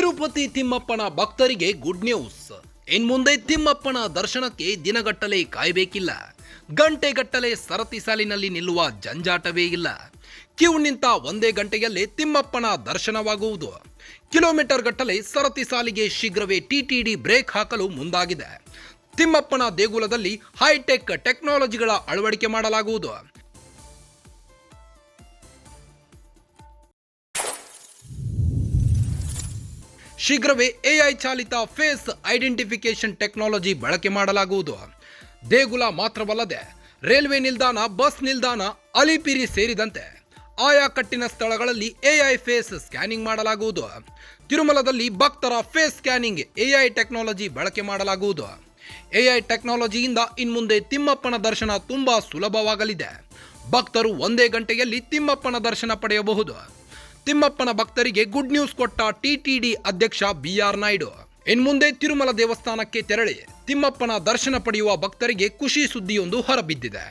ತಿರುಪತಿ ತಿಮ್ಮಪ್ಪನ ಭಕ್ತರಿಗೆ good news. ಇನ್ಮುಂದೆ ತಿಮ್ಮಪ್ಪನ ದರ್ಶನಕ್ಕೆ ದಿನಗಟ್ಟಲೆ ಕಾಯಬೇಕಿಲ್ಲ. ಗಂಟೆಗಟ್ಟಲೆ ಸರತಿ ಸಾಲಿನಲ್ಲಿ ನಿಲ್ಲುವ ಜಂಜಾಟವೇ ಇಲ್ಲ. ಕ್ಯೂ ನಿಂತ ಒಂದೇ ಗಂಟೆಯಲ್ಲೇ ತಿಮ್ಮಪ್ಪನ ದರ್ಶನವಾಗುವುದು. ಕಿಲೋಮೀಟರ್ ಗಟ್ಟಲೆ ಸರತಿ ಸಾಲಿಗೆ ಶೀಘ್ರವೇ ಟಿಟಿಡಿ ಬ್ರೇಕ್ ಹಾಕಲು ಮುಂದಾಗಿದೆ. ತಿಮ್ಮಪ್ಪನ ದೇಗುಲದಲ್ಲಿ ಹೈಟೆಕ್ ಟೆಕ್ನಾಲಜಿಗಳ ಅಳವಡಿಕೆ ಮಾಡಲಾಗುವುದು. ಶೀಘ್ರವೇ ಎಐ ಚಾಲಿತ ಫೇಸ್ ಐಡೆಂಟಿಫಿಕೇಶನ್ ಟೆಕ್ನಾಲಜಿ ಬಳಕೆ ಮಾಡಲಾಗುವುದು. ದೇಗುಲ ಮಾತ್ರವಲ್ಲದೆ ರೈಲ್ವೆ ನಿಲ್ದಾಣ, ಬಸ್ ನಿಲ್ದಾಣ, ಅಲಿಪಿರಿ ಸೇರಿದಂತೆ ಆಯಾ ಕಟ್ಟಿನ ಸ್ಥಳಗಳಲ್ಲಿ ಎಐ ಫೇಸ್ ಸ್ಕ್ಯಾನಿಂಗ್ ಮಾಡಲಾಗುವುದು. ತಿರುಮಲದಲ್ಲಿ ಭಕ್ತರ ಫೇಸ್ ಸ್ಕ್ಯಾನಿಂಗ್ ಎಐ ಟೆಕ್ನಾಲಜಿ ಬಳಕೆ ಮಾಡಲಾಗುವುದು. ಎಐ ಟೆಕ್ನಾಲಜಿಯಿಂದ ಇನ್ಮುಂದೆ ತಿಮ್ಮಪ್ಪನ ದರ್ಶನ ತುಂಬಾ ಸುಲಭವಾಗಲಿದೆ. ಭಕ್ತರು ಒಂದೇ ಗಂಟೆಯಲ್ಲಿ ತಿಮ್ಮಪ್ಪನ ದರ್ಶನ ಪಡೆಯಬಹುದು. ತಿಮ್ಮಪ್ಪನ ಭಕ್ತರಿಗೆ ಗುಡ್ ನ್ಯೂಸ್ ಕೊಟ್ಟ ಟಿಟಿಡಿ ಅಧ್ಯಕ್ಷ ಬಿಆರ್ ನಾಯ್ಡು. ಇನ್ಮುಂದೆ ತಿರುಮಲ ದೇವಸ್ಥಾನಕ್ಕೆ ತೆರಳಿ ತಿಮ್ಮಪ್ಪನ ದರ್ಶನ ಪಡೆಯುವ ಭಕ್ತರಿಗೆ ಖುಷಿ ಸುದ್ದಿಯೊಂದು ಹೊರಬಿದ್ದಿದೆ.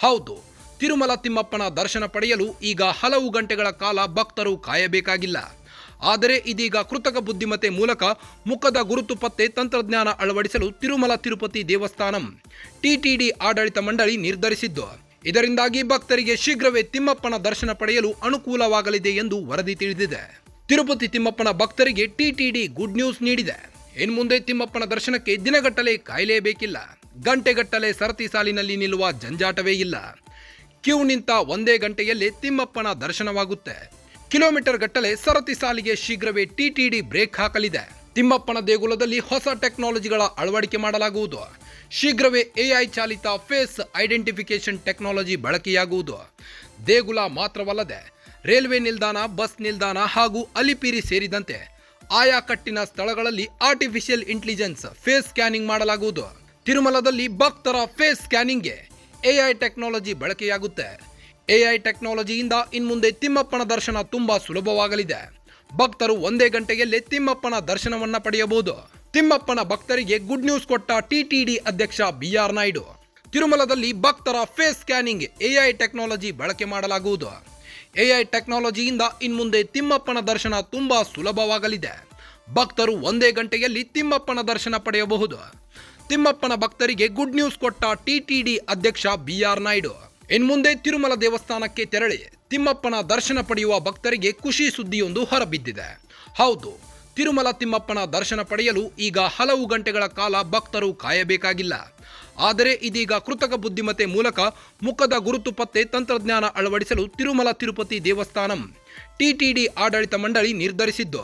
ಹೌದು, ತಿರುಮಲ ತಿಮ್ಮಪ್ಪನ ದರ್ಶನ ಪಡೆಯಲು ಈಗ ಹಲವು ಗಂಟೆಗಳ ಕಾಲ ಭಕ್ತರು ಕಾಯಬೇಕಾಗಿಲ್ಲ. ಆದರೆ ಇದೀಗ ಕೃತಕ ಬುದ್ಧಿಮತ್ತೆ ಮೂಲಕ ಮುಖದ ಗುರುತು ಪತ್ತೆ ತಂತ್ರಜ್ಞಾನ ಅಳವಡಿಸಲು ತಿರುಮಲ ತಿರುಪತಿ ದೇವಸ್ಥಾನಂ ಟಿಟಿಡಿ ಆಡಳಿತ ಮಂಡಳಿ ನಿರ್ಧರಿಸಿದ್ದು. ಇದರಿಂದಾಗಿ ಭಕ್ತರಿಗೆ ಶೀಘ್ರವೇ ತಿಮ್ಮಪ್ಪನ ದರ್ಶನ ಪಡೆಯಲು ಅನುಕೂಲವಾಗಲಿದೆ ಎಂದು ವರದಿ ತಿಳಿದಿದೆ. ತಿರುಪತಿ ತಿಮ್ಮಪ್ಪನ ಭಕ್ತರಿಗೆ ಟಿಟಿಡಿ ಗುಡ್ ನ್ಯೂಸ್ ನೀಡಿದೆ. ಇನ್ಮುಂದೆ ತಿಮ್ಮಪ್ಪನ ದರ್ಶನಕ್ಕೆ ದಿನಗಟ್ಟಲೆ ಕಾಯಲೇಬೇಕಿಲ್ಲ. ಗಂಟೆಗಟ್ಟಲೆ ಸರತಿ ಸಾಲಿನಲ್ಲಿ ನಿಲ್ಲುವ ಜಂಜಾಟವೇ ಇಲ್ಲ. ಕ್ಯೂ ನಿಂತ ಒಂದೇ ಗಂಟೆಯಲ್ಲೇ ತಿಮ್ಮಪ್ಪನ ದರ್ಶನವಾಗುತ್ತೆ. ಕಿಲೋಮೀಟರ್ ಗಟ್ಟಲೆ ಸರತಿ ಸಾಲಿಗೆ ಶೀಘ್ರವೇ ಟಿಟಿಡಿ ಬ್ರೇಕ್ ಹಾಕಲಿದೆ. ತಿಮ್ಮಪ್ಪನ ದೇಗುಲದಲ್ಲಿ ಹೊಸ ಟೆಕ್ನಾಲಜಿಗಳ ಅಳವಡಿಕೆ ಮಾಡಲಾಗುವುದು. ಶೀಘ್ರವೇ ಎಐ ಚಾಲಿತ ಫೇಸ್ ಐಡೆಂಟಿಫಿಕೇಶನ್ ಟೆಕ್ನಾಲಜಿ ಬಳಕೆಯಾಗುವುದು. ದೇಗುಲ ಮಾತ್ರವಲ್ಲದೆ ರೈಲ್ವೆ ನಿಲ್ದಾಣ, ಬಸ್ ನಿಲ್ದಾಣ ಹಾಗೂ ಅಲಿಪಿರಿ ಸೇರಿದಂತೆ ಆಯಾ ಕಟ್ಟಿನ ಸ್ಥಳಗಳಲ್ಲಿ ಆರ್ಟಿಫಿಷಿಯಲ್ ಇಂಟೆಲಿಜೆನ್ಸ್ ಫೇಸ್ ಸ್ಕ್ಯಾನಿಂಗ್ ಮಾಡಲಾಗುವುದು. ತಿರುಮಲದಲ್ಲಿ ಭಕ್ತರ ಫೇಸ್ ಸ್ಕ್ಯಾನಿಂಗ್ಗೆ ಎಐ ಟೆಕ್ನಾಲಜಿ ಬಳಕೆಯಾಗುತ್ತೆ. ಎಐ ಟೆಕ್ನಾಲಜಿಯಿಂದ ಇನ್ಮುಂದೆ ತಿಮ್ಮಪ್ಪನ ದರ್ಶನ ತುಂಬಾ ಸುಲಭವಾಗಲಿದೆ. ಭಕ್ತರು ಒಂದೇ ಗಂಟೆಯಲ್ಲೇ ತಿಮ್ಮಪ್ಪನ ದರ್ಶನವನ್ನ ಪಡೆಯಬಹುದು. ತಿಮ್ಮಪ್ಪನ ಭಕ್ತರಿಗೆ ಗುಡ್ ನ್ಯೂಸ್ ಕೊಟ್ಟ ಟಿಟಿಡಿ ಅಧ್ಯಕ್ಷ ಬಿಆರ್ ನಾಯ್ಡು. ತಿರುಮಲದಲ್ಲಿ ಭಕ್ತರ ಫೇಸ್ ಸ್ಕ್ಯಾನಿಂಗ್ ಎಐ ಟೆಕ್ನಾಲಜಿ ಬಳಕೆ ಮಾಡಲಾಗುವುದು. ಎಐ ಟೆಕ್ನಾಲಜಿಯಿಂದ ಇನ್ಮುಂದೆ ತಿಮ್ಮಪ್ಪನ ದರ್ಶನ ತುಂಬಾ ಸುಲಭವಾಗಲಿದೆ. ಭಕ್ತರು ಒಂದೇ ಗಂಟೆಯಲ್ಲಿ ತಿಮ್ಮಪ್ಪನ ದರ್ಶನ ಪಡೆಯಬಹುದು. ತಿಮ್ಮಪ್ಪನ ಭಕ್ತರಿಗೆ ಗುಡ್ ನ್ಯೂಸ್ ಕೊಟ್ಟ ಟಿಟಿಡಿ ಅಧ್ಯಕ್ಷ ಬಿಆರ್ ನಾಯ್ಡು. ಇನ್ಮುಂದೆ ತಿರುಮಲ ದೇವಸ್ಥಾನಕ್ಕೆ ತೆರಳಿ ತಿಮ್ಮಪ್ಪನ ದರ್ಶನ ಪಡೆಯುವ ಭಕ್ತರಿಗೆ ಖುಷಿ ಸುದ್ದಿಯೊಂದು ಹೊರಬಿದ್ದಿದೆ. ಹೌದು, ತಿರುಮಲ ತಿಮ್ಮಪ್ಪನ ದರ್ಶನ ಪಡೆಯಲು ಈಗ ಹಲವು ಗಂಟೆಗಳ ಕಾಲ ಭಕ್ತರು ಕಾಯಬೇಕಾಗಿಲ್ಲ. ಆದರೆ ಇದೀಗ ಕೃತಕ ಬುದ್ಧಿಮತ್ತೆ ಮೂಲಕ ಮುಖದ ಗುರುತು ಪತ್ತೆ ತಂತ್ರಜ್ಞಾನ ಅಳವಡಿಸಲು ತಿರುಮಲ ತಿರುಪತಿ ದೇವಸ್ಥಾನಂ ಟಿಟಿಡಿ ಆಡಳಿತ ಮಂಡಳಿ ನಿರ್ಧರಿಸಿದ್ದು.